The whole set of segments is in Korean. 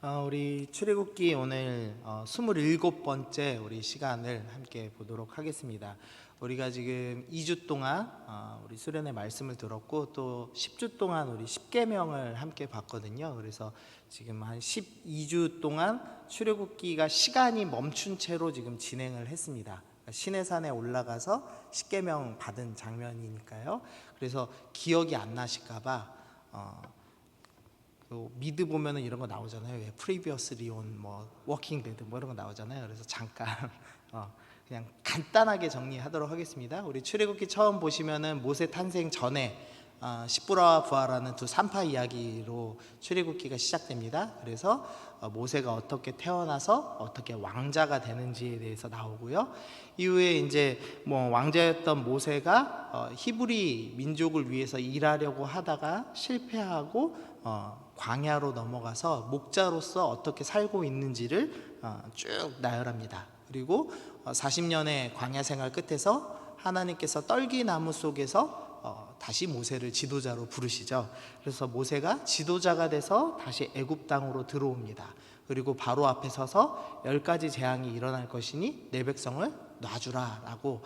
우리 출애굽기 오늘 27번째 우리 시간을 함께 보도록 하겠습니다. 우리가 지금 2주 동안 우리 수련의 말씀을 들었고 또 10주 동안 우리 십계명을 함께 봤거든요. 그래서 지금 한 12주 동안 출애굽기가 시간이 멈춘 채로 지금 진행을 했습니다. 시내산에 올라가서 십계명 받은 장면이니까요. 그래서 기억이 안 나실까봐 미드 보면은 이런 거 나오잖아요. 왜 previously on 뭐 워킹 데드 뭐 이런 거 나오잖아요. 그래서 잠깐 그냥 간단하게 정리하도록 하겠습니다. 우리 출애굽기 처음 보시면은 모세 탄생 전에 시브라와 부하라는 두 산파 이야기로 출애굽기가 시작됩니다. 그래서 모세가 어떻게 태어나서 어떻게 왕자가 되는지에 대해서 나오고요. 이후에 이제 뭐 왕자였던 모세가 히브리 민족을 위해서 일하려고 하다가 실패하고 광야로 넘어가서 목자로서 어떻게 살고 있는지를 쭉 나열합니다. 그리고 40년의 광야 생활 끝에서 하나님께서 떨기나무 속에서 다시 모세를 지도자로 부르시죠. 그래서 모세가 지도자가 돼서 다시 애굽 땅으로 들어옵니다. 그리고 바로 앞에 서서 10가지 재앙이 일어날 것이니 내 백성을 놔주라 라고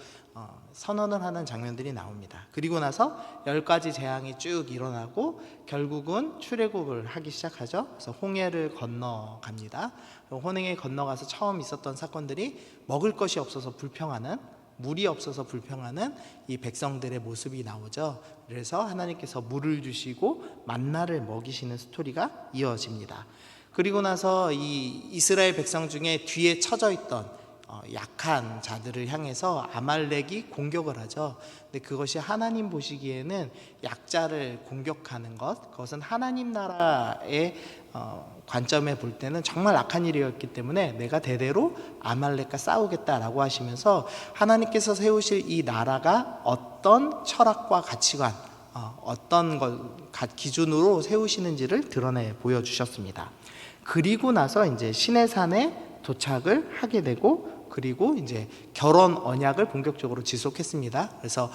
선언을 하는 장면들이 나옵니다. 그리고 나서 10가지 재앙이 쭉 일어나고 결국은 출애굽을 하기 시작하죠. 그래서 홍해를 건너갑니다. 홍해에 건너가서 처음 있었던 사건들이 먹을 것이 없어서 불평하는, 물이 없어서 불평하는 이 백성들의 모습이 나오죠. 그래서 하나님께서 물을 주시고 만나를 먹이시는 스토리가 이어집니다. 그리고 나서 이 이스라엘 백성 중에 뒤에 처져 있던 약한 자들을 향해서 아말렉이 공격을 하죠. 근데 그것이 하나님 보시기에는 약자를 공격하는 그것은 하나님 나라의 관점에 볼 때는 정말 악한 일이었기 때문에 내가 대대로 아말렉과 싸우겠다라고 하시면서 하나님께서 세우실 이 나라가 어떤 철학과 가치관, 어떤 걸 기준으로 세우시는지를 드러내 보여주셨습니다. 그리고 나서 이제 시내산에 도착을 하게 되고 그리고 이제 결혼 언약을 본격적으로 지속했습니다. 그래서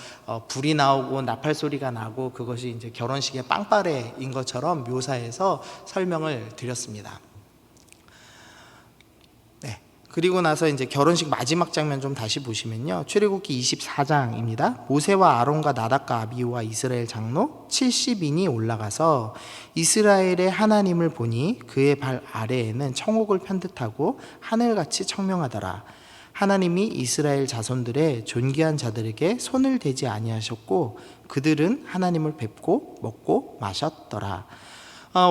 불이 나오고 나팔 소리가 나고 그것이 이제 결혼식의 빵빠레인 것처럼 묘사해서 설명을 드렸습니다. 네. 그리고 나서 이제 결혼식 마지막 장면 좀 다시 보시면요. 출애굽기 24장입니다. 모세와 아론과 나답과 아비후와 이스라엘 장로 70인이 올라가서 이스라엘의 하나님을 보니 그의 발 아래에는 청옥을 편듯하고 하늘같이 청명하더라. 하나님이 이스라엘 자손들의 존귀한 자들에게 손을 대지 아니하셨고 그들은 하나님을 뵙고 먹고 마셨더라.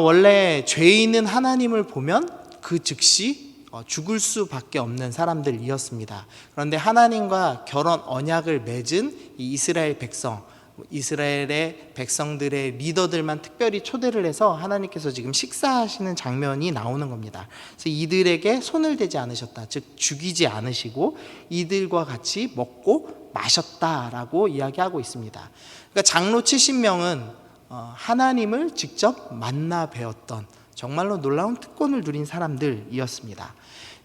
원래 죄 있는 하나님을 보면 그 즉시 죽을 수밖에 없는 사람들이었습니다. 그런데 하나님과 결혼 언약을 맺은 이 이스라엘 백성, 이스라엘의 백성들의 리더들만 특별히 초대를 해서 하나님께서 지금 식사하시는 장면이 나오는 겁니다. 그래서 이들에게 손을 대지 않으셨다, 즉 죽이지 않으시고 이들과 같이 먹고 마셨다라고 이야기하고 있습니다. 그러니까 장로 70명은 하나님을 직접 만나 뵈었던 정말로 놀라운 특권을 누린 사람들이었습니다.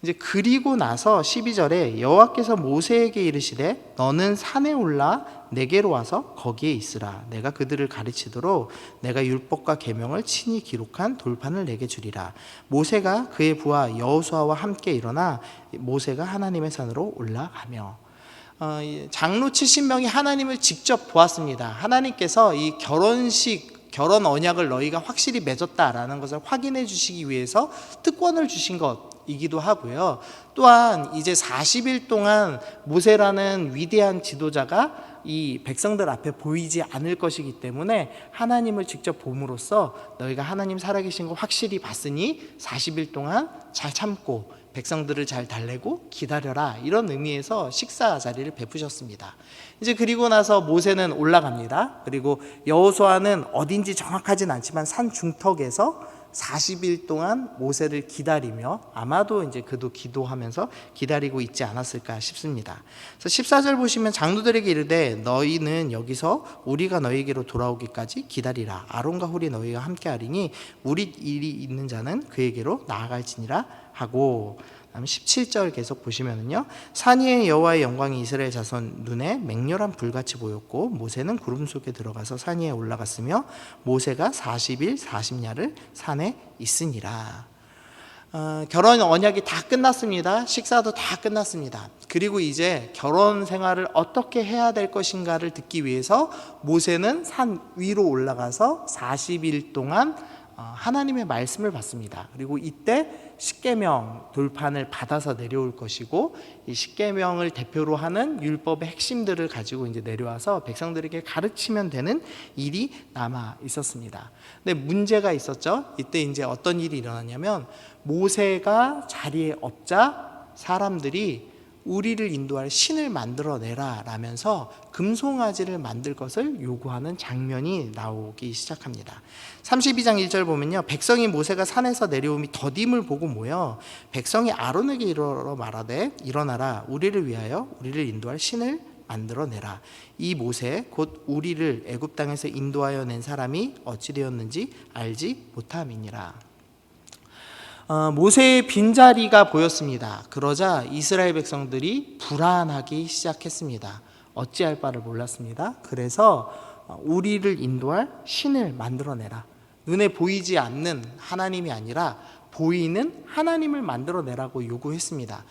이제 그리고 나서 12절에 여호와께서 모세에게 이르시되 너는 산에 올라 내게로 와서 거기에 있으라. 내가 그들을 가르치도록 내가 율법과 계명을 친히 기록한 돌판을 내게 주리라. 모세가 그의 부하 여호수아와 함께 일어나 모세가 하나님의 산으로 올라가며 장로 70명이 하나님을 직접 보았습니다. 하나님께서 이 결혼 언약을 너희가 확실히 맺었다라는 것을 확인해 주시기 위해서 특권을 주신 것이기도 하고요. 또한 이제 40일 동안 모세라는 위대한 지도자가 이 백성들 앞에 보이지 않을 것이기 때문에 하나님을 직접 봄으로써 너희가 하나님 살아계신 거 확실히 봤으니 40일 동안 잘 참고 백성들을 잘 달래고 기다려라, 이런 의미에서 식사 자리를 베푸셨습니다. 이제 그리고 나서 모세는 올라갑니다. 그리고 여호수아는 어딘지 정확하진 않지만 산 중턱에서 40일 동안 모세를 기다리며 아마도 이제 그도 기도하면서 기다리고 있지 않았을까 싶습니다. 그래서 14절 보시면 장로들에게 이르되 너희는 여기서 우리가 너희에게로 돌아오기까지 기다리라. 아론과 훌이 너희와 함께하리니 우리 일이 있는 자는 그에게로 나아갈지니라 하고, 17절 계속 보시면은요, 산 위에 여호와의 영광이 이스라엘 자손 눈에 맹렬한 불같이 보였고 모세는 구름 속에 들어가서 산 위에 올라갔으며 모세가 40일 40야를 산에 있으니라. 결혼 언약이 다 끝났습니다. 식사도 다 끝났습니다. 그리고 이제 결혼 생활을 어떻게 해야 될 것인가를 듣기 위해서 모세는 산 위로 올라가서 40일 동안 하나님의 말씀을 받습니다. 그리고 이때 십계명 돌판을 받아서 내려올 것이고, 이 십계명을 대표로 하는 율법의 핵심들을 가지고 이제 내려와서 백성들에게 가르치면 되는 일이 남아 있었습니다. 근데 문제가 있었죠. 이때 이제 어떤 일이 일어났냐면, 모세가 자리에 없자 사람들이 우리를 인도할 신을 만들어내라 라면서 금송아지를 만들 것을 요구하는 장면이 나오기 시작합니다. 32장 1절 보면요, 백성이 모세가 산에서 내려오미 더딤을 보고 모여 백성이 아론에게 이르러 말하되 일어나라, 우리를 위하여 우리를 인도할 신을 만들어내라. 이 모세 곧 우리를 애굽 땅에서 인도하여 낸 사람이 어찌 되었는지 알지 못함이니라. 모세의 빈자리가 보였습니다. 그러자 이스라엘 백성들이 불안하기 시작했습니다. 어찌할 바를 몰랐습니다. 그래서 우리를 인도할 신을 만들어내라. 눈에 보이지 않는 하나님이 아니라 보이는 하나님을 만들어내라고 요구했습니다.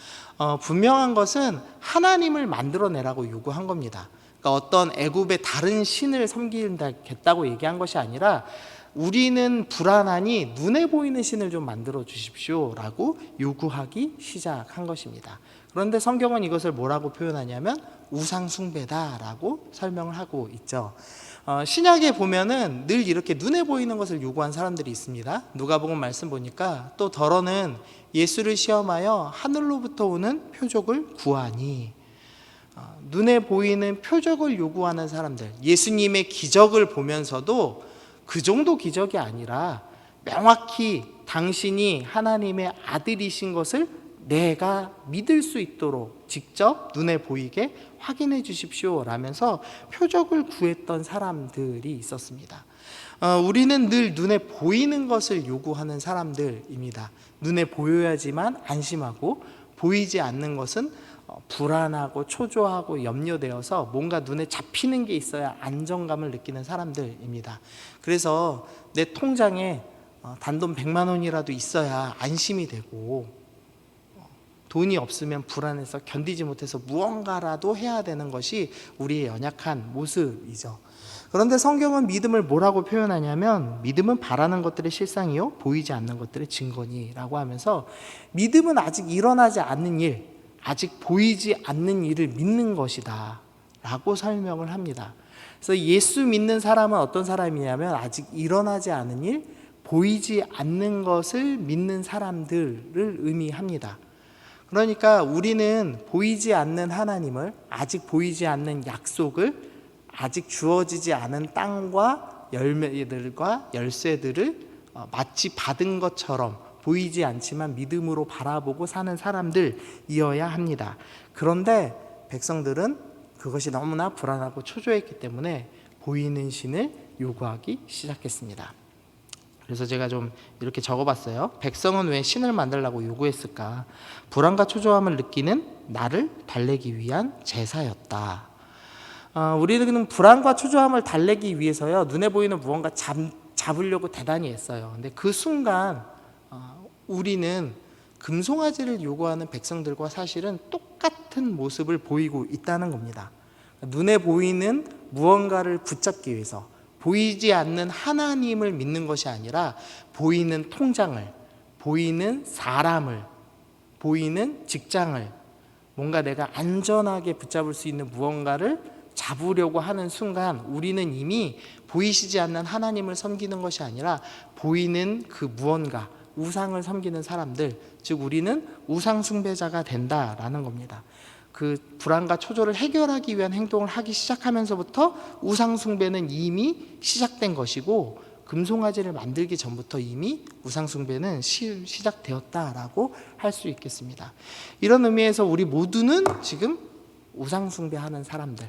분명한 것은 하나님을 만들어내라고 요구한 겁니다. 그러니까 어떤 애굽의 다른 신을 섬기겠다고 얘기한 것이 아니라, 우리는 불안하니 눈에 보이는 신을 좀 만들어 주십시오 라고 요구하기 시작한 것입니다. 그런데 성경은 이것을 뭐라고 표현하냐면 우상 숭배다 라고 설명을 하고 있죠. 신약에 보면은 늘 이렇게 눈에 보이는 것을 요구한 사람들이 있습니다. 누가복음 말씀 보니까 또 더러는 예수를 시험하여 하늘로부터 오는 표적을 구하니, 눈에 보이는 표적을 요구하는 사람들, 예수님의 기적을 보면서도 그 정도 기적이 아니라 명확히 당신이 하나님의 아들이신 것을 내가 믿을 수 있도록 직접 눈에 보이게 확인해 주십시오 라면서 표적을 구했던 사람들이 있었습니다. 우리는 늘 눈에 보이는 것을 요구하는 사람들입니다. 눈에 보여야지만 안심하고, 보이지 않는 것은 불안하고 초조하고 염려되어서 뭔가 눈에 잡히는 게 있어야 안정감을 느끼는 사람들입니다. 그래서 내 통장에 단돈 100만 원이라도 있어야 안심이 되고, 돈이 없으면 불안해서 견디지 못해서 무언가라도 해야 되는 것이 우리의 연약한 모습이죠. 그런데 성경은 믿음을 뭐라고 표현하냐면, 믿음은 바라는 것들의 실상이요 보이지 않는 것들의 증거니라고 하면서, 믿음은 아직 일어나지 않는 일, 아직 보이지 않는 일을 믿는 것이다 라고 설명을 합니다. 그래서 예수 믿는 사람은 어떤 사람이냐면, 아직 일어나지 않은 일, 보이지 않는 것을 믿는 사람들을 의미합니다. 그러니까 우리는 보이지 않는 하나님을, 아직 보이지 않는 약속을, 아직 주어지지 않은 땅과 열매들과 열쇠들을 마치 받은 것처럼 보이지 않지만 믿음으로 바라보고 사는 사람들이어야 합니다. 그런데 백성들은 그것이 너무나 불안하고 초조했기 때문에 보이는 신을 요구하기 시작했습니다. 그래서 제가 좀 이렇게 적어봤어요. 백성은 왜 신을 만들라고 요구했을까? 불안과 초조함을 느끼는 나를 달래기 위한 제사였다. 우리는 불안과 초조함을 달래기 위해서요, 눈에 보이는 무언가 잡으려고 대단히 애써요. 근데 그 순간 우리는 금송아지를 요구하는 백성들과 사실은 똑같은 모습을 보이고 있다는 겁니다. 눈에 보이는 무언가를 붙잡기 위해서, 보이지 않는 하나님을 믿는 것이 아니라 보이는 통장을, 보이는 사람을, 보이는 직장을, 뭔가 내가 안전하게 붙잡을 수 있는 무언가를 잡으려고 하는 순간, 우리는 이미 보이시지 않는 하나님을 섬기는 것이 아니라 보이는 그 무언가, 우상을 섬기는 사람들, 즉 우리는 우상 숭배자가 된다라는 겁니다. 그 불안과 초조를 해결하기 위한 행동을 하기 시작하면서부터 우상 숭배는 이미 시작된 것이고, 금송아지를 만들기 전부터 이미 우상 숭배는 시작되었다라고 할 수 있겠습니다. 이런 의미에서 우리 모두는 지금 우상 숭배하는 사람들,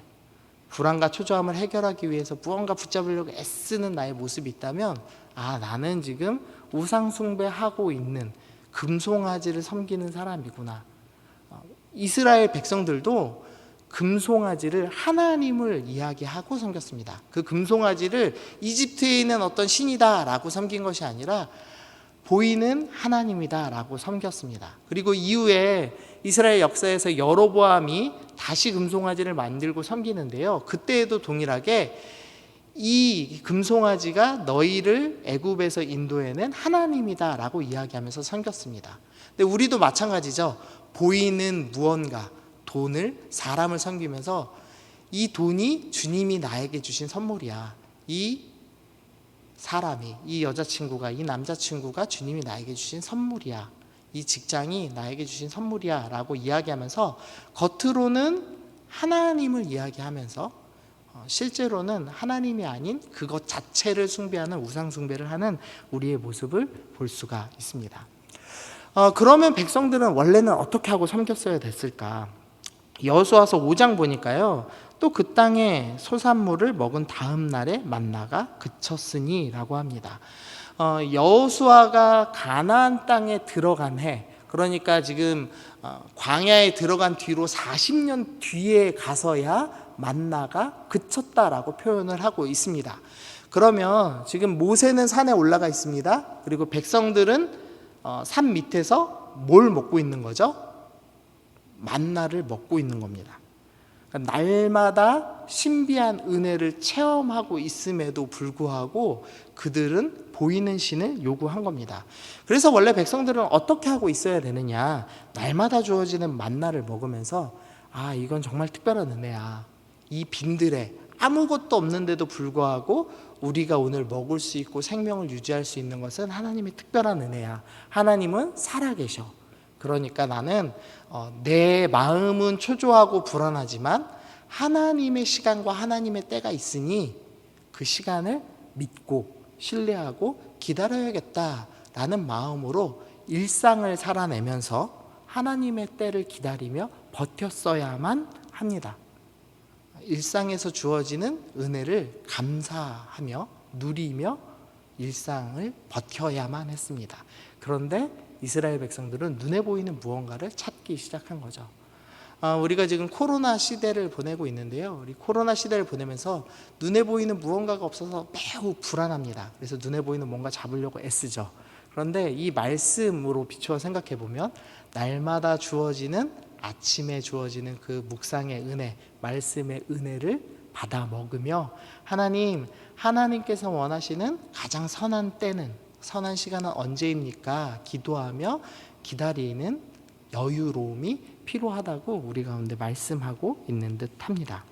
불안과 초조함을 해결하기 위해서 무언가 붙잡으려고 애쓰는 나의 모습이 있다면, 나는 지금 우상 숭배하고 있는, 금송아지를 섬기는 사람이구나. 이스라엘 백성들도 금송아지를 하나님을 이야기하고 섬겼습니다. 그 금송아지를 이집트에 있는 어떤 신이다 라고 섬긴 것이 아니라 보이는 하나님이다라고 섬겼습니다. 그리고 이후에 이스라엘 역사에서 여로보암이 다시 금송아지를 만들고 섬기는데요. 그때에도 동일하게 이 금송아지가 너희를 애굽에서 인도해낸 하나님이다라고 이야기하면서 섬겼습니다. 근데 우리도 마찬가지죠. 보이는 무언가, 돈을, 사람을 섬기면서 이 돈이 주님이 나에게 주신 선물이야. 이 사람이, 이 여자친구가, 이 남자친구가 주님이 나에게 주신 선물이야. 이 직장이 나에게 주신 선물이야 라고 이야기하면서 겉으로는 하나님을 이야기하면서 실제로는 하나님이 아닌 그것 자체를 숭배하는 우상 숭배를 하는 우리의 모습을 볼 수가 있습니다. 그러면 백성들은 원래는 어떻게 하고 섬겼어야 됐을까? 여호수아서 5장 보니까요, 또 그 땅에 소산물을 먹은 다음 날에 만나가 그쳤으니 라고 합니다. 여호수아가 가나안 땅에 들어간 해, 그러니까 지금 광야에 들어간 뒤로 40년 뒤에 가서야 만나가 그쳤다라고 표현을 하고 있습니다. 그러면 지금 모세는 산에 올라가 있습니다. 그리고 백성들은 산 밑에서 뭘 먹고 있는 거죠? 만나를 먹고 있는 겁니다. 그러니까 날마다 신비한 은혜를 체험하고 있음에도 불구하고 그들은 보이는 신을 요구한 겁니다. 그래서 원래 백성들은 어떻게 하고 있어야 되느냐? 날마다 주어지는 만나를 먹으면서 이건 정말 특별한 은혜야. 이 빈들에 아무것도 없는데도 불구하고 우리가 오늘 먹을 수 있고 생명을 유지할 수 있는 것은 하나님의 특별한 은혜야. 하나님은 살아계셔. 그러니까 나는 내 마음은 초조하고 불안하지만 하나님의 시간과 하나님의 때가 있으니 그 시간을 믿고 신뢰하고 기다려야겠다라는 마음으로 일상을 살아내면서 하나님의 때를 기다리며 버텼어야만 합니다. 일상에서 주어지는 은혜를 감사하며 누리며 일상을 버텨야만 했습니다. 그런데 이스라엘 백성들은 눈에 보이는 무언가를 찾기 시작한 거죠. 우리가 지금 코로나 시대를 보내고 있는데요. 우리 코로나 시대를 보내면서 눈에 보이는 무언가가 없어서 매우 불안합니다. 그래서 눈에 보이는 뭔가 잡으려고 애쓰죠. 그런데 이 말씀으로 비추어 생각해 보면 날마다 주어지는, 아침에 주어지는 그 묵상의 은혜, 말씀의 은혜를 받아 먹으며 하나님께서 원하시는 가장 선한 때는, 선한 시간은 언제입니까? 기도하며 기다리는 여유로움이 필요하다고 우리 가운데 말씀하고 있는 듯합니다.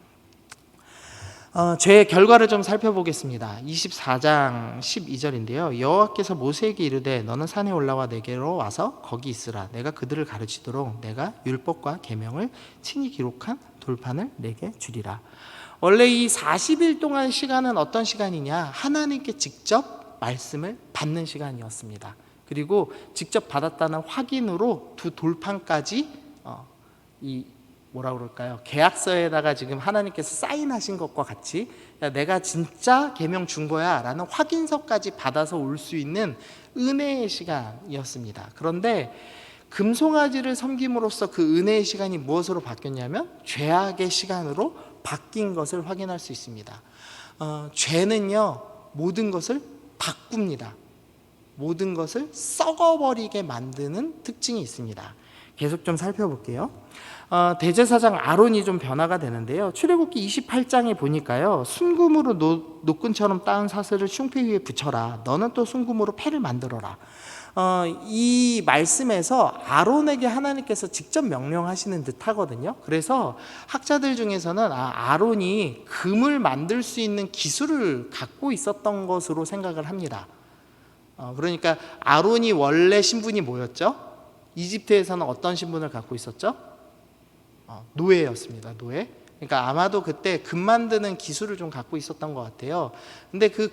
죄의 결과를 좀 살펴보겠습니다. 24장 12절인데요. 여호와께서 모세에게 이르되 너는 산에 올라와 내게로 와서 거기 있으라. 내가 그들을 가르치도록 내가 율법과 계명을 친히 기록한 돌판을 내게 주리라. 원래 이 40일 동안 시간은 어떤 시간이냐? 하나님께 직접 말씀을 받는 시간이었습니다. 그리고 직접 받았다는 확인으로 두 돌판까지 계약서에다가 지금 하나님께서 사인하신 것과 같이 내가 진짜 계명 준 거야 라는 확인서까지 받아서 올 수 있는 은혜의 시간이었습니다. 그런데 금송아지를 섬김으로써 그 은혜의 시간이 무엇으로 바뀌었냐면 죄악의 시간으로 바뀐 것을 확인할 수 있습니다. 죄는요, 모든 것을 바꿉니다. 모든 것을 썩어버리게 만드는 특징이 있습니다. 계속 좀 살펴볼게요. 대제사장 아론이 좀 변화가 되는데요. 출애굽기 28장에 보니까요, 순금으로 노끈처럼 따은 사슬을 흉패 위에 붙여라. 너는 또 순금으로 패를 만들어라. 이 말씀에서 아론에게 하나님께서 직접 명령하시는 듯 하거든요. 그래서 학자들 중에서는 아론이 금을 만들 수 있는 기술을 갖고 있었던 것으로 생각을 합니다. 그러니까 아론이 원래 신분이 뭐였죠? 이집트에서는 어떤 신분을 갖고 있었죠? 노예였습니다. 노예. 그러니까 아마도 그때 금 만드는 기술을 좀 갖고 있었던 것 같아요. 근데 그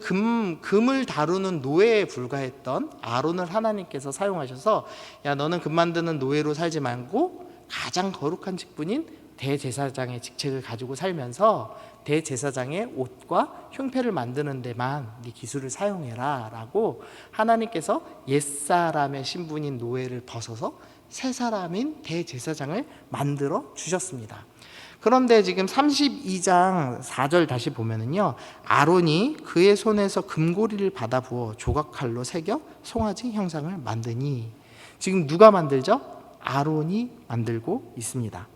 금을 다루는 노예에 불과했던 아론을 하나님께서 사용하셔서, 야, 너는 금 만드는 노예로 살지 말고 가장 거룩한 직분인 대제사장의 직책을 가지고 살면서 대제사장의 옷과 흉패를 만드는 데만 네 기술을 사용해라 라고 하나님께서 옛사람의 신분인 노예를 벗어서 새 사람인 대제사장을 만들어 주셨습니다. 그런데 지금 32장 4절 다시 보면은요, 아론이 그의 손에서 금고리를 받아 부어 조각칼로 새겨 송아지 형상을 만드니, 지금 누가 만들죠? 아론이 만들고 있습니다.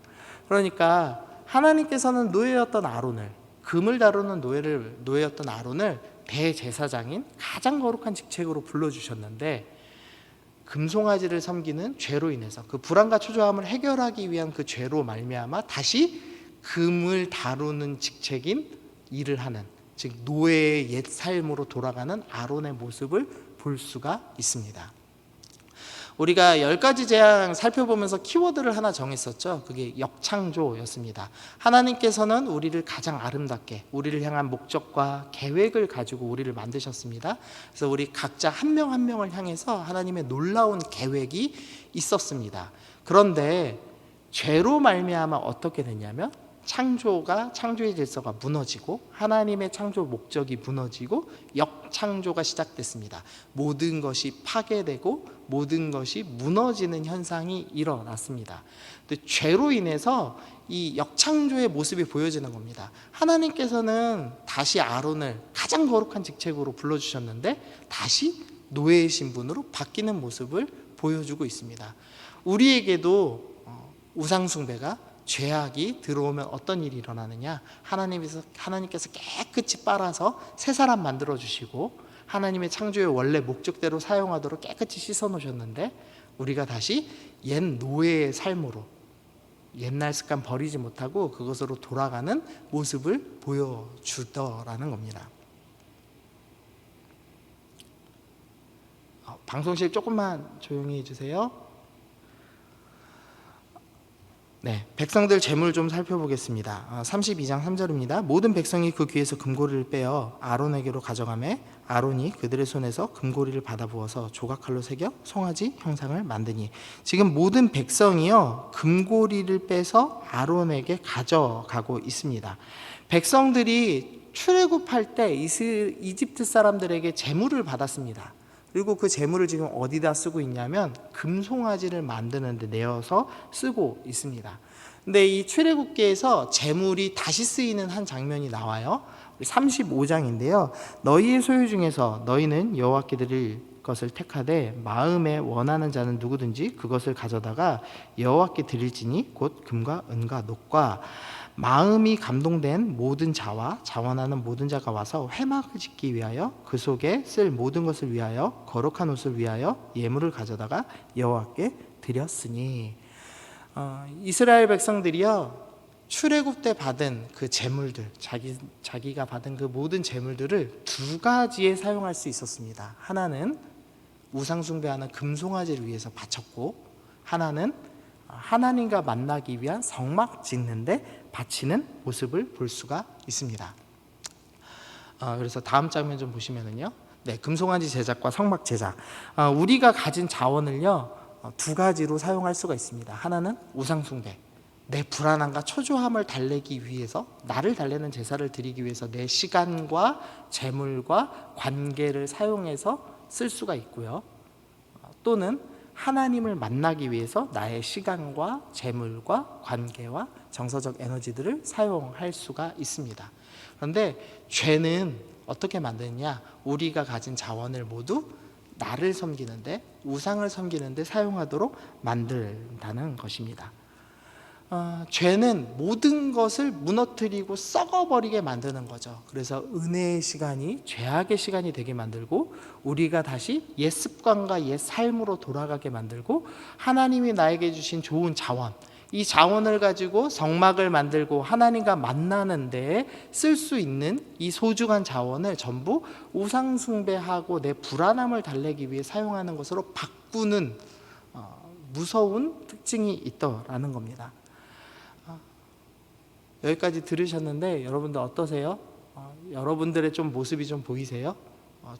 그러니까 하나님께서는 노예였던 아론을, 금을 다루는 노예였던 아론을 대제사장인 가장 거룩한 직책으로 불러주셨는데, 금송아지를 섬기는 죄로 인해서 그 불안과 초조함을 해결하기 위한 그 죄로 말미암아 다시 금을 다루는 직책인 일을 하는, 즉 노예의 옛 삶으로 돌아가는 아론의 모습을 볼 수가 있습니다. 우리가 10가지 재앙 살펴보면서 키워드를 하나 정했었죠. 그게 역창조였습니다. 하나님께서는 우리를 가장 아름답게, 우리를 향한 목적과 계획을 가지고 우리를 만드셨습니다. 그래서 우리 각자 한 명 한 명을 향해서 하나님의 놀라운 계획이 있었습니다. 그런데 죄로 말미암아 어떻게 됐냐면, 창조의 질서가 무너지고 하나님의 창조 목적이 무너지고 역창조가 시작됐습니다. 모든 것이 파괴되고 모든 것이 무너지는 현상이 일어났습니다. 근데 죄로 인해서 이 역창조의 모습이 보여지는 겁니다. 하나님께서는 다시 아론을 가장 거룩한 직책으로 불러주셨는데 다시 노예의 신분으로 바뀌는 모습을 보여주고 있습니다. 우리에게도 우상숭배가, 죄악이 들어오면 어떤 일이 일어나느냐, 하나님께서 깨끗이 빨아서 새 사람 만들어 주시고 하나님의 창조의 원래 목적대로 사용하도록 깨끗이 씻어 놓으셨는데, 우리가 다시 옛 노예의 삶으로, 옛날 습관 버리지 못하고 그것으로 돌아가는 모습을 보여주더라는 겁니다. 방송실 조금만 조용히 해주세요. 네, 백성들 재물 좀 살펴보겠습니다. 32장 3절입니다. 모든 백성이 그 귀에서 금고리를 빼어 아론에게로 가져가매 아론이 그들의 손에서 금고리를 받아 부어서 조각칼로 새겨 송아지 형상을 만드니, 지금 모든 백성이요 금고리를 빼서 아론에게 가져가고 있습니다. 백성들이 출애굽할 때 이집트 사람들에게 재물을 받았습니다. 그리고 그 재물을 지금 어디다 쓰고 있냐면 금송아지를 만드는 데 내어서 쓰고 있습니다. 근데 이 출애굽기에서 재물이 다시 쓰이는 한 장면이 나와요. 35장인데요. 너희의 소유 중에서 너희는 여호와께 드릴 것을 택하되 마음에 원하는 자는 누구든지 그것을 가져다가 여호와께 드릴지니 곧 금과 은과 녹과 마음이 감동된 모든 자와 자원하는 모든 자가 와서 회막을 짓기 위하여 그 속에 쓸 모든 것을 위하여 거룩한 옷을 위하여 예물을 가져다가 여호와께 드렸으니, 이스라엘 백성들이요 출애굽 때 받은 그 재물들, 자기가 받은 그 모든 재물들을 두 가지에 사용할 수 있었습니다. 하나는 우상 숭배하는 금송아지를 위해서 바쳤고, 하나는 하나님과 만나기 위한 성막 짓는데 바치는 모습을 볼 수가 있습니다. 그래서 다음 장면 좀 보시면은요, 네, 금송아지 제작과 성막 제작. 우리가 가진 자원을요 두 가지로 사용할 수가 있습니다. 하나는 우상 숭배, 내 불안함과 초조함을 달래기 위해서, 나를 달래는 제사를 드리기 위해서 내 시간과 재물과 관계를 사용해서 쓸 수가 있고요. 또는 하나님을 만나기 위해서 나의 시간과 재물과 관계와 정서적 에너지들을 사용할 수가 있습니다. 그런데 죄는 어떻게 만드느냐? 우리가 가진 자원을 모두 나를 섬기는데, 우상을 섬기는데 사용하도록 만든다는 것입니다. 죄는 모든 것을 무너뜨리고 썩어버리게 만드는 거죠. 그래서 은혜의 시간이 죄악의 시간이 되게 만들고, 우리가 다시 옛 습관과 옛 삶으로 돌아가게 만들고, 하나님이 나에게 주신 좋은 자원, 이 자원을 가지고 성막을 만들고 하나님과 만나는 데에 쓸 수 있는 이 소중한 자원을 전부 우상 숭배하고 내 불안함을 달래기 위해 사용하는 것으로 바꾸는 무서운 특징이 있더라는 겁니다. 여기까지 들으셨는데 여러분들 어떠세요? 여러분들의 좀 모습이 좀 보이세요?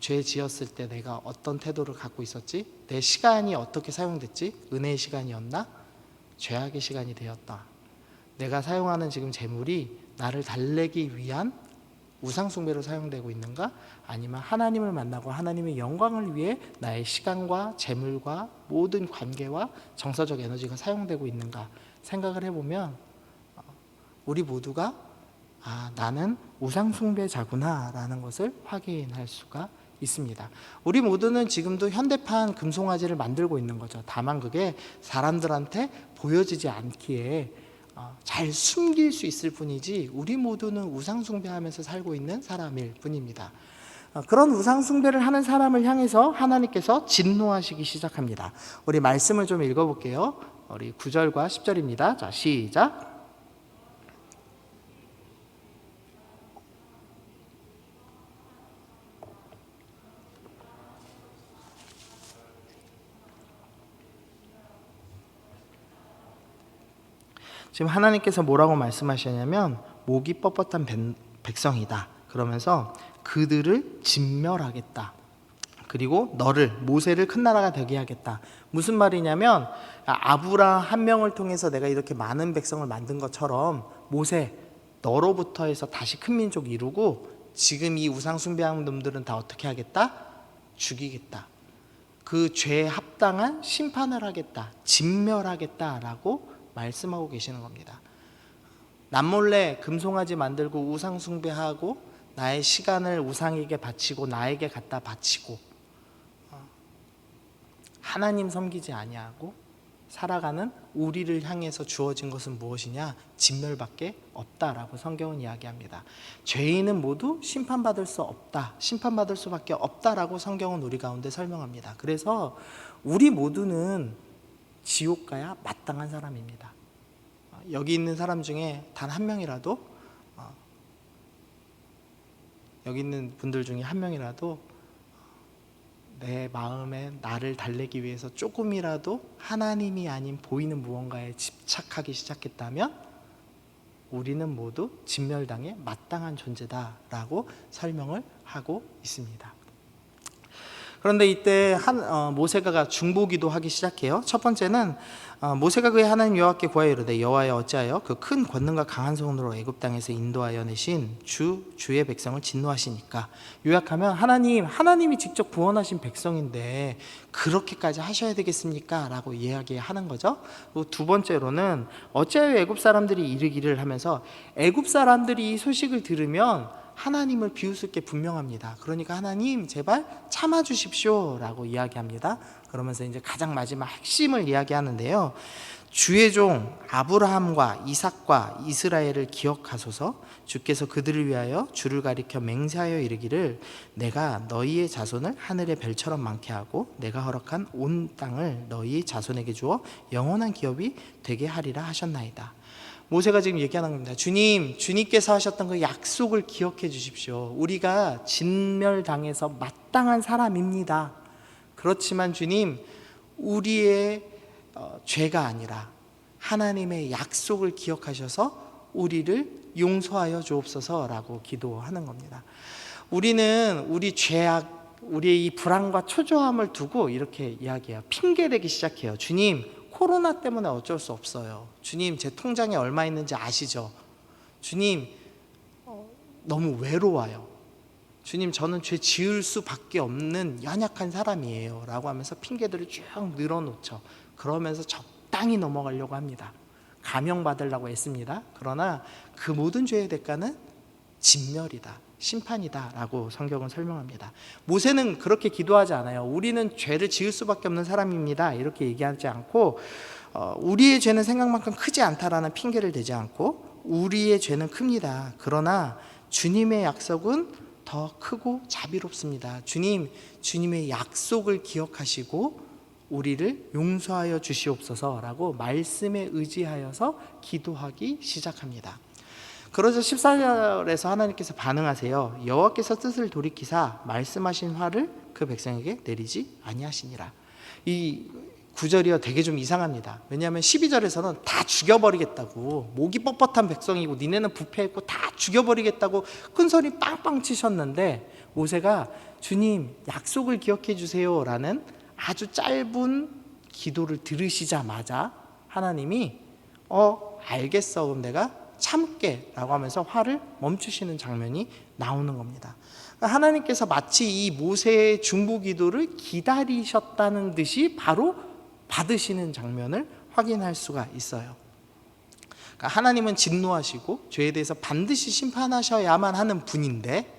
죄 지었을 때 내가 어떤 태도를 갖고 있었지? 내 시간이 어떻게 사용됐지? 은혜의 시간이었나? 죄악의 시간이 되었다. 내가 사용하는 지금 재물이 나를 달래기 위한 우상숭배로 사용되고 있는가? 아니면 하나님을 만나고 하나님의 영광을 위해 나의 시간과 재물과 모든 관계와 정서적 에너지가 사용되고 있는가 생각을 해보면 우리 모두가 나는 우상숭배자구나 라는 것을 확인할 수가 있습니다. 우리 모두는 지금도 현대판 금송아지를 만들고 있는 거죠. 다만 그게 사람들한테 보여지지 않기에 잘 숨길 수 있을 뿐이지 우리 모두는 우상숭배하면서 살고 있는 사람일 뿐입니다. 그런 우상숭배를 하는 사람을 향해서 하나님께서 진노하시기 시작합니다. 우리 말씀을 좀 읽어볼게요. 우리 9절과 10절입니다. 자, 시작. 지금 하나님께서 뭐라고 말씀하시냐면 목이 뻣뻣한 백성이다. 그러면서 그들을 진멸하겠다. 그리고 너를 모세를 큰 나라가 되게 하겠다. 무슨 말이냐면 아브라함 한 명을 통해서 내가 이렇게 많은 백성을 만든 것처럼 모세 너로부터 해서 다시 큰 민족 이루고 지금 이 우상 숭배하는 놈들은 다 어떻게 하겠다? 죽이겠다. 그 죄에 합당한 심판을 하겠다. 진멸하겠다라고 말씀하고 계시는 겁니다. 남몰래 금송아지 만들고 우상 숭배하고 나의 시간을 우상에게 바치고 나에게 갖다 바치고 하나님 섬기지 아니하고 살아가는 우리를 향해서 주어진 것은 무엇이냐? 진멸밖에 없다라고 성경은 이야기합니다. 죄인은 모두 심판받을 수 없다. 심판받을 수밖에 없다라고 성경은 우리 가운데 설명합니다. 그래서 우리 모두는 지옥 가야 마땅한 사람입니다. 여기 있는 사람 중에 단 한 명이라도 여기 있는 분들 중에 한 명이라도 내 마음에 나를 달래기 위해서 조금이라도 하나님이 아닌 보이는 무언가에 집착하기 시작했다면 우리는 모두 진멸당에 마땅한 존재다라고 설명을 하고 있습니다. 그런데 이때 모세가 중보기도 하기 시작해요. 첫 번째는 모세가 그의 하나님 여호와께 구하여 이르되 여호와여 어찌하여 그 큰 권능과 강한 손으로 애굽 땅에서 인도하여 내신 주의 백성을 진노하시니까. 요약하면 하나님이 직접 구원하신 백성인데 그렇게까지 하셔야 되겠습니까? 라고 이야기하는 거죠. 두 번째로는 어찌하여 애굽 사람들이 이르기를 하면서 애굽 사람들이 이 소식을 들으면 하나님을 비웃을 게 분명합니다. 그러니까 하나님 제발 참아주십시오 라고 이야기합니다. 그러면서 이제 가장 마지막 핵심을 이야기하는데요. 주의 종 아브라함과 이삭과 이스라엘을 기억하소서. 주께서 그들을 위하여 주를 가리켜 맹세하여 이르기를 내가 너희의 자손을 하늘의 별처럼 많게 하고 내가 허락한 온 땅을 너희 자손에게 주어 영원한 기업이 되게 하리라 하셨나이다. 모세가 지금 얘기하는 겁니다. 주님께서 하셨던 그 약속을 기억해 주십시오. 우리가 진멸당해서 마땅한 사람입니다. 그렇지만 주님, 우리의 죄가 아니라 하나님의 약속을 기억하셔서 우리를 용서하여 주옵소서라고 기도하는 겁니다. 우리는 우리 죄악, 우리의 이 불안과 초조함을 두고 이렇게 이야기해요. 핑계대기 시작해요. 주님, 코로나 때문에 어쩔 수 없어요. 주님, 제 통장에 얼마 있는지 아시죠? 주님, 너무 외로워요. 주님, 저는 죄 지을 수밖에 없는 연약한 사람이에요 라고 하면서 핑계들을 쭉 늘어놓죠. 그러면서 적당히 넘어가려고 합니다. 감형받으려고 했습니다. 그러나 그 모든 죄의 대가는 진멸이다, 심판이다 라고 성경은 설명합니다. 모세는 그렇게 기도하지 않아요. 우리는 죄를 지을 수밖에 없는 사람입니다 이렇게 얘기하지 않고 우리의 죄는 생각만큼 크지 않다라는 핑계를 대지 않고 우리의 죄는 큽니다. 그러나 주님의 약속은 더 크고 자비롭습니다. 주님의 약속을 기억하시고 우리를 용서하여 주시옵소서라고 말씀에 의지하여서 기도하기 시작합니다. 그러자 14절에서 하나님께서 반응하세요. 여호와께서 뜻을 돌이키사 말씀하신 화를 그 백성에게 내리지 아니하시니라. 이 구절이요 되게 좀 이상합니다. 왜냐하면 12절에서는 다 죽여버리겠다고, 목이 뻣뻣한 백성이고 니네는 부패했고 다 죽여버리겠다고 큰 소리 빵빵 치셨는데 모세가 주님 약속을 기억해 주세요 라는 아주 짧은 기도를 들으시자마자 하나님이 알겠어, 그럼 내가 참게 라고 하면서 화를 멈추시는 장면이 나오는 겁니다. 그러니까 하나님께서 마치 이 모세의 중보기도를 기다리셨다는 듯이 바로 받으시는 장면을 확인할 수가 있어요. 그러니까 하나님은 진노하시고 죄에 대해서 반드시 심판하셔야만 하는 분인데,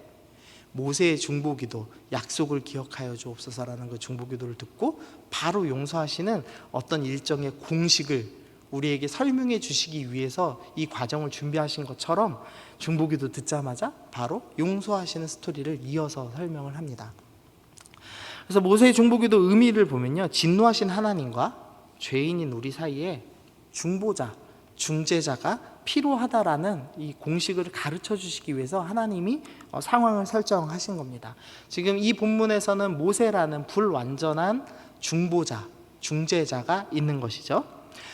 모세의 중보기도, 약속을 기억하여 주옵소서라는 그 중보기도를 듣고 바로 용서하시는 어떤 일정의 공식을 우리에게 설명해 주시기 위해서 이 과정을 준비하신 것처럼, 중보기도 듣자마자 바로 용서하시는 스토리를 이어서 설명을 합니다. 그래서 모세의 중보기도 의미를 보면요, 진노하신 하나님과 죄인인 우리 사이에 중보자, 중재자가 필요하다라는 이 공식을 가르쳐 주시기 위해서 하나님이 상황을 설정하신 겁니다. 지금 이 본문에서는 모세라는 불완전한 중보자, 중재자가 있는 것이죠.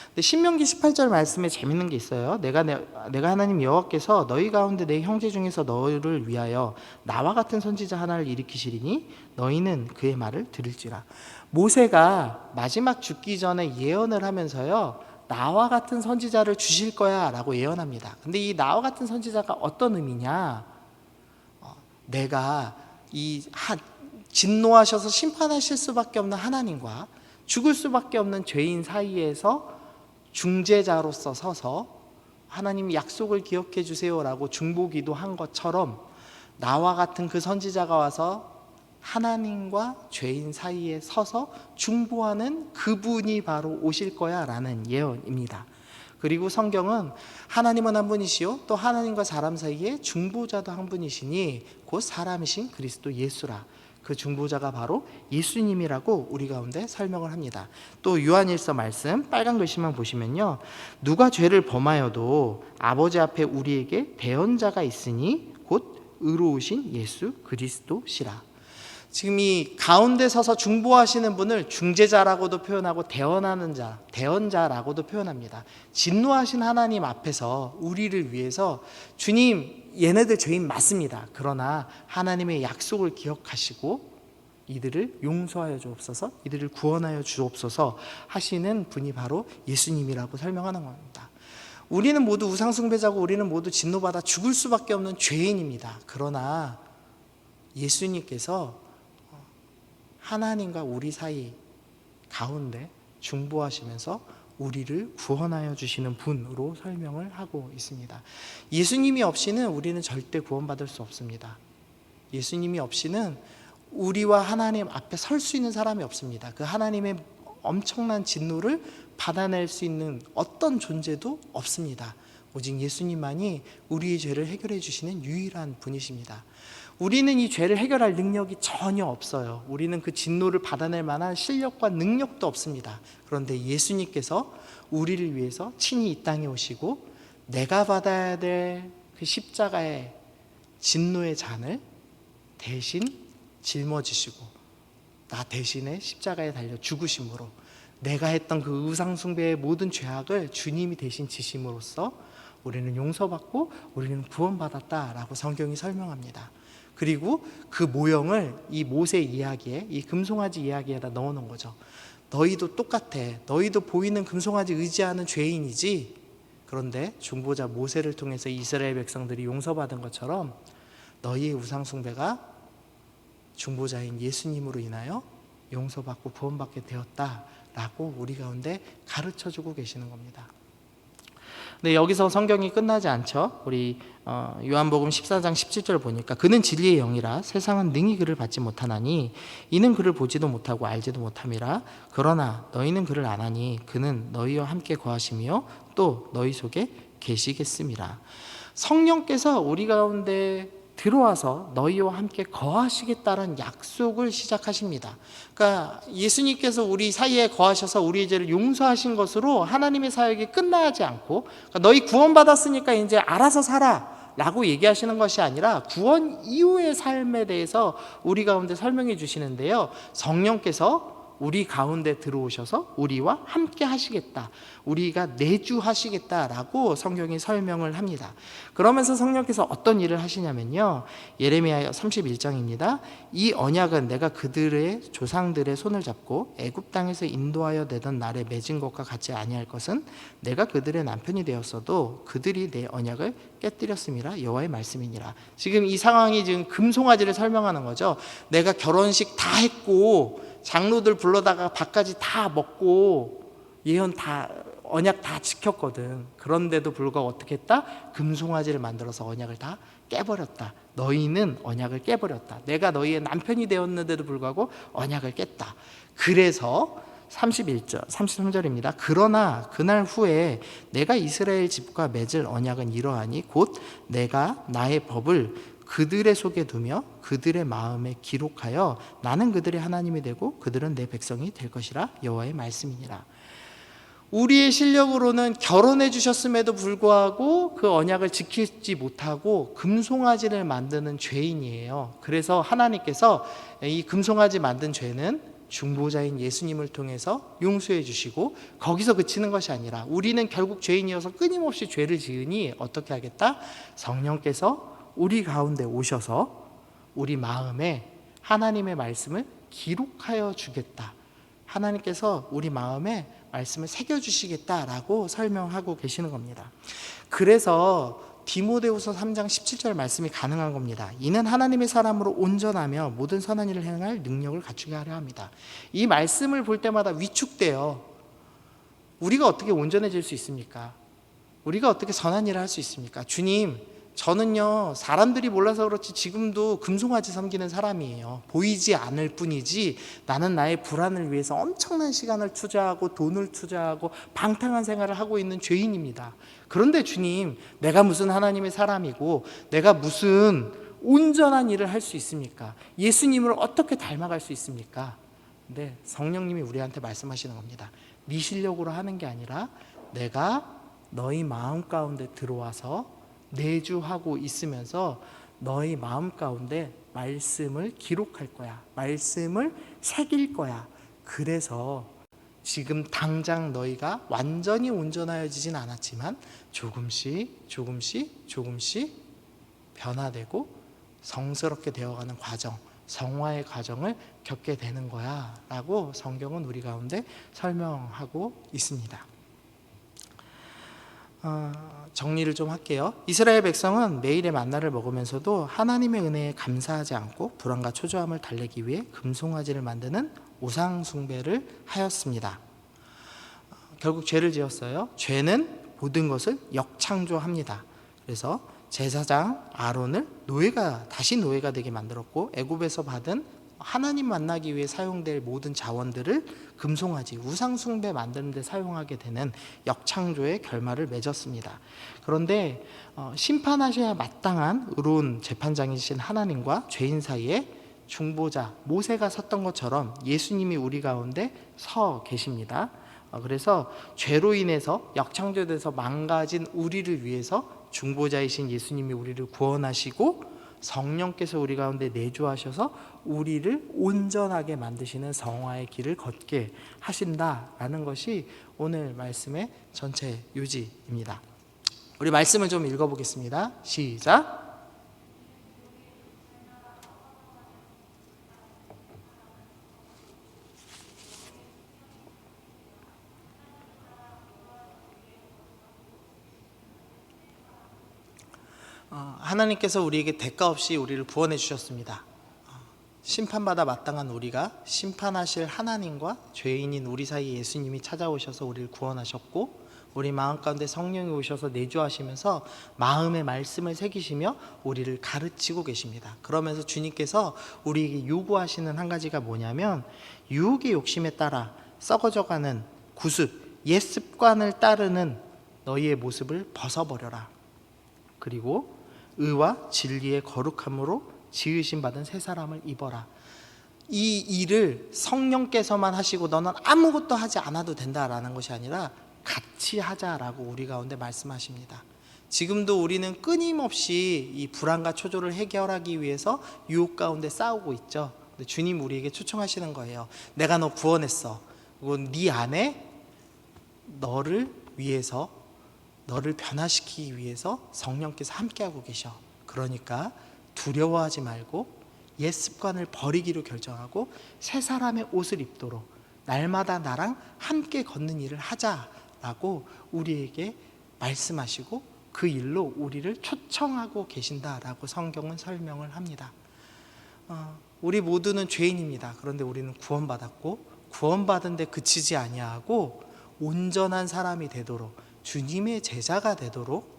근데 신명기 18절 말씀에 재밌는 게 있어요. 내가 하나님 여호와께서 너희 가운데 내 형제 중에서 너희를 위하여 나와 같은 선지자 하나를 일으키시리니 너희는 그의 말을 들을지라. 모세가 마지막 죽기 전에 예언을 하면서요, 나와 같은 선지자를 주실 거야 라고 예언합니다. 근데 이 나와 같은 선지자가 어떤 의미냐, 내가 진노하셔서 심판하실 수밖에 없는 하나님과 죽을 수밖에 없는 죄인 사이에서 중재자로서 서서 하나님이 약속을 기억해 주세요라고 중보기도 한 것처럼, 나와 같은 그 선지자가 와서 하나님과 죄인 사이에 서서 중보하는 그분이 바로 오실 거야 라는 예언입니다. 그리고 성경은 하나님은 한 분이시요 또 하나님과 사람 사이에 중보자도 한 분이시니 곧 사람이신 그리스도 예수라. 그 중보자가 바로 예수님이라고 우리 가운데 설명을 합니다. 또 요한일서 말씀 빨간 글씨만 보시면요, 누가 죄를 범하여도 아버지 앞에 우리에게 대언자가 있으니 곧 의로우신 예수 그리스도시라. 지금 이 가운데 서서 중보하시는 분을 중재자라고도 표현하고 대언하는 자, 대언자라고도 표현합니다. 진노하신 하나님 앞에서 우리를 위해서 주님, 얘네들 죄인 맞습니다. 그러나 하나님의 약속을 기억하시고 이들을 용서하여 주옵소서, 이들을 구원하여 주옵소서 하시는 분이 바로 예수님이라고 설명하는 겁니다. 우리는 모두 우상숭배자고 우리는 모두 진노받아 죽을 수밖에 없는 죄인입니다. 그러나 예수님께서 하나님과 우리 사이 가운데 중보하시면서 우리를 구원하여 주시는 분으로 설명을 하고 있습니다. 예수님이 없이는 우리는 절대 구원받을 수 없습니다. 예수님이 없이는 우리와 하나님 앞에 설 수 있는 사람이 없습니다. 그 하나님의 엄청난 진노를 받아낼 수 있는 어떤 존재도 없습니다. 오직 예수님만이 우리의 죄를 해결해 주시는 유일한 분이십니다. 우리는 이 죄를 해결할 능력이 전혀 없어요. 우리는 그 진노를 받아낼 만한 실력과 능력도 없습니다. 그런데 예수님께서 우리를 위해서 친히 이 땅에 오시고 내가 받아야 될 그 십자가의 진노의 잔을 대신 짊어지시고 나 대신에 십자가에 달려 죽으심으로 내가 했던 그 우상숭배의 모든 죄악을 주님이 대신 지심으로써 우리는 용서받고 우리는 구원받았다라고 성경이 설명합니다. 그리고 그 모형을 이 모세 이야기에, 이 금송아지 이야기에다 넣어놓은 거죠. 너희도 똑같아. 너희도 보이는 금송아지 의지하는 죄인이지. 그런데 중보자 모세를 통해서 이스라엘 백성들이 용서받은 것처럼 너희의 우상숭배가 중보자인 예수님으로 인하여 용서받고 구원받게 되었다라고 우리 가운데 가르쳐주고 계시는 겁니다. 근데 여기서 성경이 끝나지 않죠. 우리 요한복음 14장 17절 보니까 그는 진리의 영이라 세상은 능히 그를 받지 못하나니 이는 그를 보지도 못하고 알지도 못함이라. 그러나 너희는 그를 아나니 그는 너희와 함께 거하시며 또 너희 속에 계시겠음이라. 성령께서 우리 가운데 들어와서 너희와 함께 거하시겠다는 약속을 시작하십니다. 그러니까 예수님께서 우리 사이에 거하셔서 우리의 죄를 용서하신 것으로 하나님의 사역이 끝나지 않고, 그러니까 너희 구원받았으니까 이제 알아서 살아 라고 얘기하시는 것이 아니라 구원 이후의 삶에 대해서 우리 가운데 설명해 주시는데요, 성령께서 우리 가운데 들어오셔서 우리와 함께 하시겠다, 우리가 내주하시겠다라고 성경이 설명을 합니다. 그러면서 성령께서 어떤 일을 하시냐면요, 예레미야 31장입니다. 이 언약은 내가 그들의 조상들의 손을 잡고 애굽 땅에서 인도하여 내던 날에 맺은 것과 같지 아니할 것은 내가 그들의 남편이 되었어도 그들이 내 언약을 깨뜨렸음이라 여호와의 말씀이니라. 지금 이 상황이 지금 금송아지를 설명하는 거죠. 내가 결혼식 다 했고 장로들 불러다가 밥까지 다 먹고 예언 다, 언약 다 지켰거든. 그런데도 불구하고 어떻게 했다? 금송아지를 만들어서 언약을 다 깨버렸다. 너희는 언약을 깨버렸다. 내가 너희의 남편이 되었는데도 불구하고 언약을 깼다. 그래서 31절, 33절입니다. 그러나 그날 후에 내가 이스라엘 집과 맺을 언약은 이러하니 곧 내가 나의 법을 그들의 속에 두며 그들의 마음에 기록하여 나는 그들의 하나님이 되고 그들은 내 백성이 될 것이라 여호와의 말씀이니라. 우리의 실력으로는 결혼해 주셨음에도 불구하고 그 언약을 지키지 못하고 금송아지를 만드는 죄인이에요. 그래서 하나님께서 이 금송아지 만든 죄는 중보자인 예수님을 통해서 용서해 주시고 거기서 그치는 것이 아니라 우리는 결국 죄인이어서 끊임없이 죄를 지으니 어떻게 하겠다? 성령께서 우리 가운데 오셔서 우리 마음에 하나님의 말씀을 기록하여 주겠다. 하나님께서 우리 마음에 말씀을 새겨주시겠다라고 설명하고 계시는 겁니다. 그래서 디모데후서 3장 17절 말씀이 가능한 겁니다. 이는 하나님의 사람으로 온전하며 모든 선한 일을 행할 능력을 갖추게 하려 합니다. 이 말씀을 볼 때마다 위축돼요. 우리가 어떻게 온전해질 수 있습니까? 우리가 어떻게 선한 일을 할 수 있습니까? 주님, 저는요 사람들이 몰라서 그렇지 지금도 금송아지 섬기는 사람이에요. 보이지 않을 뿐이지 나는 나의 불안을 위해서 엄청난 시간을 투자하고 돈을 투자하고 방탕한 생활을 하고 있는 죄인입니다. 그런데 주님, 내가 무슨 하나님의 사람이고 내가 무슨 온전한 일을 할 수 있습니까? 예수님을 어떻게 닮아갈 수 있습니까? 근데 성령님이 우리한테 말씀하시는 겁니다. 네 실력으로 하는 게 아니라 내가 너희 마음 가운데 들어와서 내주하고 있으면서 너희 마음 가운데 말씀을 기록할 거야. 말씀을 새길 거야. 그래서 지금 당장 너희가 완전히 온전하여지진 않았지만 조금씩 변화되고 성스럽게 되어가는 과정, 성화의 과정을 겪게 되는 거야 라고 성경은 우리 가운데 설명하고 있습니다. 정리를 좀 할게요. 이스라엘 백성은 매일의 만나를 먹으면서도 하나님의 은혜에 감사하지 않고 불안과 초조함을 달래기 위해 금송아지를 만드는 우상 숭배를 하였습니다. 결국 죄를 지었어요. 죄는 모든 것을 역창조합니다. 그래서 제사장 아론을 다시 노예가 되게 만들었고 애굽에서 받은 하나님 만나기 위해 사용될 모든 자원들을 금송아지, 우상숭배 만드는 데 사용하게 되는 역창조의 결말을 맺었습니다. 그런데 심판하셔야 마땅한 의로운 재판장이신 하나님과 죄인 사이에 중보자 모세가 섰던 것처럼 예수님이 우리 가운데 서 계십니다. 그래서 죄로 인해서 역창조돼서 망가진 우리를 위해서 중보자이신 예수님이 우리를 구원하시고 성령께서 우리 가운데 내주하셔서 우리를 온전하게 만드시는 성화의 길을 걷게 하신다라는 것이 오늘 말씀의 전체 요지입니다. 우리 말씀을 좀 읽어보겠습니다. 시작. 하나님께서 우리에게 대가 없이 우리를 구원해 주셨습니다. 심판받아 마땅한 우리가 심판하실 하나님과 죄인인 우리 사이에 예수님이 찾아오셔서 우리를 구원하셨고 우리 마음 가운데 성령이 오셔서 내주하시면서 마음의 말씀을 새기시며 우리를 가르치고 계십니다. 그러면서 주님께서 우리에게 요구하시는 한 가지가 뭐냐면 유혹의 욕심에 따라 썩어져가는 구습, 옛 습관을 따르는 너희의 모습을 벗어버려라. 그리고 의와 진리의 거룩함으로 지으심 받은 새 사람을 입어라. 이 일을 성령께서만 하시고 너는 아무것도 하지 않아도 된다라는 것이 아니라 같이 하자라고 우리 가운데 말씀하십니다. 지금도 우리는 끊임없이 이 불안과 초조를 해결하기 위해서 유혹 가운데 싸우고 있죠. 근데 주님 우리에게 초청하시는 거예요. 내가 너 구원했어. 그리고 네 안에 너를 위해서, 너를 변화시키기 위해서 성령께서 함께하고 계셔. 그러니까 두려워하지 말고 옛 습관을 버리기로 결정하고 새 사람의 옷을 입도록 날마다 나랑 함께 걷는 일을 하자라고 우리에게 말씀하시고 그 일로 우리를 초청하고 계신다라고 성경은 설명을 합니다. 우리 모두는 죄인입니다. 그런데 우리는 구원받았고 구원받은 데 그치지 아니하고 온전한 사람이 되도록, 주님의 제자가 되도록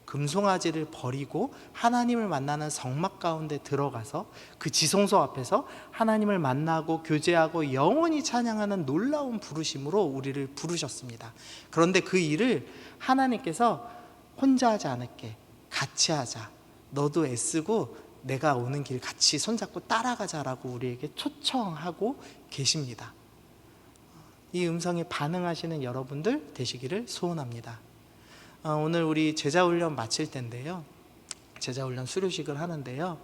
금송아지를 버리고 하나님을 만나는 성막 가운데 들어가서 그 지성소 앞에서 하나님을 만나고 교제하고 영원히 찬양하는 놀라운 부르심으로 우리를 부르셨습니다. 그런데 그 일을 하나님께서 혼자 하지 않을게, 같이 하자, 너도 애쓰고 내가 오는 길 같이 손잡고 따라가자라고 우리에게 초청하고 계십니다. 이 음성에 반응하시는 여러분들 되시기를 소원합니다. 오늘 우리 제자훈련 마칠 텐데요, 제자훈련 수료식을 하는데요,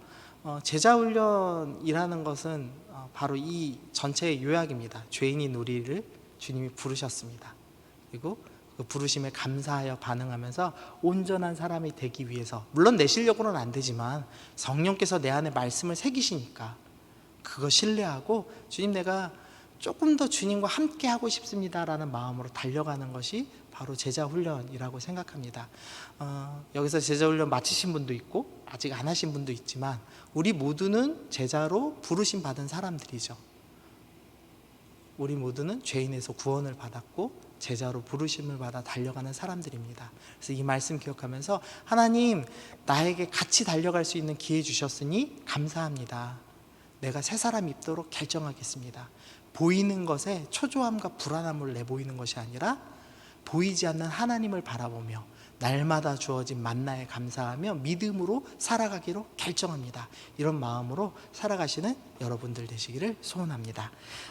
제자훈련이라는 것은 바로 이 전체의 요약입니다. 죄인인 우리를 주님이 부르셨습니다. 그리고 그 부르심에 감사하여 반응하면서 온전한 사람이 되기 위해서, 물론 내 실력으로는 안 되지만 성령께서 내 안에 말씀을 새기시니까 그거 신뢰하고 주님 내가 조금 더 주님과 함께 하고 싶습니다 라는 마음으로 달려가는 것이 바로 제자훈련이라고 생각합니다. 여기서 제자훈련 마치신 분도 있고 아직 안 하신 분도 있지만 우리 모두는 제자로 부르심 받은 사람들이죠. 우리 모두는 죄인에서 구원을 받았고 제자로 부르심을 받아 달려가는 사람들입니다. 그래서 이 말씀 기억하면서 하나님 나에게 같이 달려갈 수 있는 기회 주셨으니 감사합니다. 내가 새 사람 입도록 결정하겠습니다. 보이는 것에 초조함과 불안함을 내보이는 것이 아니라 보이지 않는 하나님을 바라보며 날마다 주어진 만나에 감사하며 믿음으로 살아가기로 결정합니다. 이런 마음으로 살아가시는 여러분들 되시기를 소원합니다.